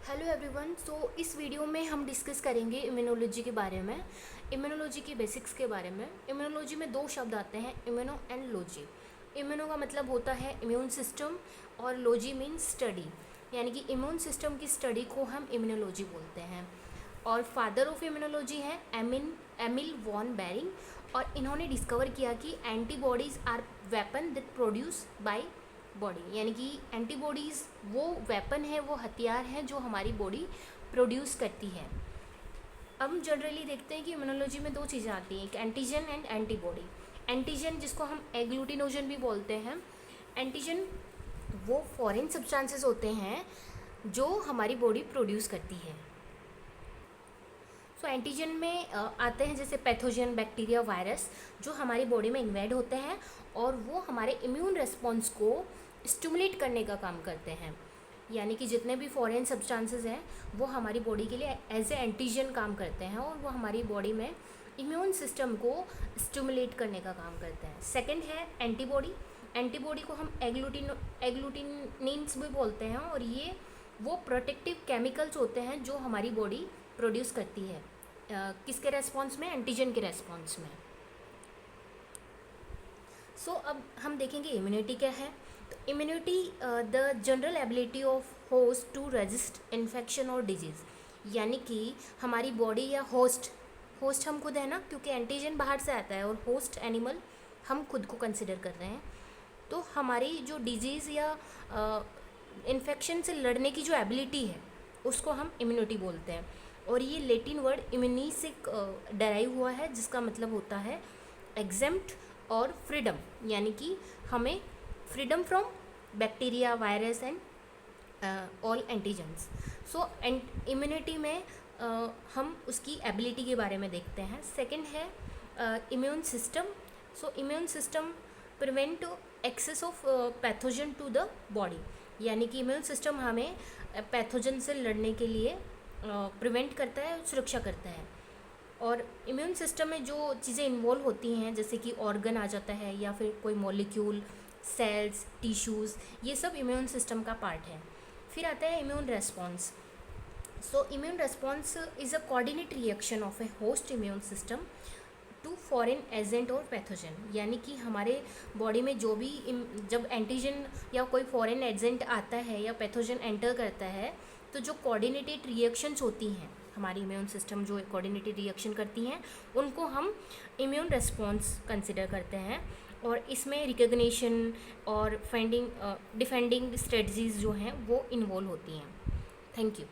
Hello everyone. सो इस video में हम डिस्कस करेंगे इम्यूनोलॉजी के बारे में, इम्यूनोलॉजी के बेसिक्स के बारे में। इम्यूनोलॉजी में दो शब्द आते हैं, इम्यूनो एंड लॉजी। इम्यूनो का मतलब होता है इम्यून सिस्टम और लॉजी मीन्स स्टडी, यानी कि इम्यून सिस्टम की स्टडी को हम इम्यूनोलॉजी बोलते हैं। और फादर ऑफ इम्यूनोलॉजी हैं एमिल वॉन बेरिंग, और इन्होंने डिस्कवर किया कि antibodies are weapon that produce by body, यानी कि एंटीबॉडीज़ वो वेपन है, वो हथियार हैं जो हमारी बॉडी प्रोड्यूस करती है। अब हम जनरली देखते हैं कि इम्यूनोलॉजी में दो चीज़ें आती हैं, एक एंटीजन एंड एंटीबॉडी। एंटीजन जिसको हम एग्लूटिनोजन भी बोलते हैं। एंटीजन वो फॉरेन सब्सटेंसेस होते हैं जो हमारी बॉडी प्रोड्यूस करती है। सो एंटीजन में आते हैं जैसे पैथोजन, बैक्टीरिया, वायरस, जो हमारी बॉडी में इन्वेड होते हैं और वो हमारे इम्यून रिस्पॉन्स को स्टिमुलेट करने का काम करते हैं। यानी कि जितने भी फॉरेन सब्सटेंसेस हैं वो हमारी बॉडी के लिए एज ए एंटीजन काम करते हैं और वो हमारी बॉडी में इम्यून सिस्टम को स्टिमुलेट करने का काम करते हैं। सेकंड है एंटीबॉडी। एंटीबॉडी को हम एग्लूटिनिन्स भी बोलते हैं, और ये वो प्रोटेक्टिव केमिकल्स होते हैं जो हमारी बॉडी प्रोड्यूस करती है। किसके रेस्पॉन्स में? एंटीजन के रेस्पॉन्स में। सो अब हम देखेंगे इम्यूनिटी क्या है। तो immunity the general ability of host to resist infection और डिजीज़, यानी कि हमारी बॉडी या होस्ट हम खुद है ना, क्योंकि एंटीजन बाहर से आता है और होस्ट एनिमल हम खुद को कंसिडर कर रहे हैं। तो हमारी जो डिजीज़ या इन्फेक्शन से लड़ने की जो एबिलिटी है उसको हम इम्यूनिटी बोलते हैं। और ये लैटिन वर्ड इम्यूनी से डराइव हुआ है, जिसका मतलब होता है एग्जेम्प्ट और फ्रीडम, यानी कि हमें freedom from bacteria, virus and all antigens. So immunity में हम उसकी एबिलिटी के बारे में देखते हैं। सेकंड है immune system. So immune system prevent access of pathogen to the body, यानी कि इम्यून सिस्टम हमें पैथोजन से लड़ने के लिए प्रिवेंट करता है, सुरक्षा करता है। और इम्यून सिस्टम में जो चीज़ें इन्वॉल्व होती हैं, जैसे कि ऑर्गन आ जाता है या फिर कोई मॉलिक्यूल, सेल्स, टिश्यूज़, ये सब इम्यून सिस्टम का पार्ट है। फिर आता है immune response. So immune response is a coordinate reaction of a host immune system to foreign agent और पैथोजन, यानी कि हमारे बॉडी में जो भी जब एंटीजन या कोई फॉरेन एजेंट आता है या पैथोजन एंटर करता है, तो जो कोऑर्डिनेटेड रिएक्शंस होती हैं, हमारी इम्यून सिस्टम जो कोऑर्डिनेटेड रिएक्शन करती हैं, उनको हम इम्यून रेस्पॉन्स कंसिडर करते हैं। और इसमें रिकग्निशन और डिफेंडिंग स्ट्रेटजीज जो हैं वो इन्वॉल्व होती हैं। Thank you.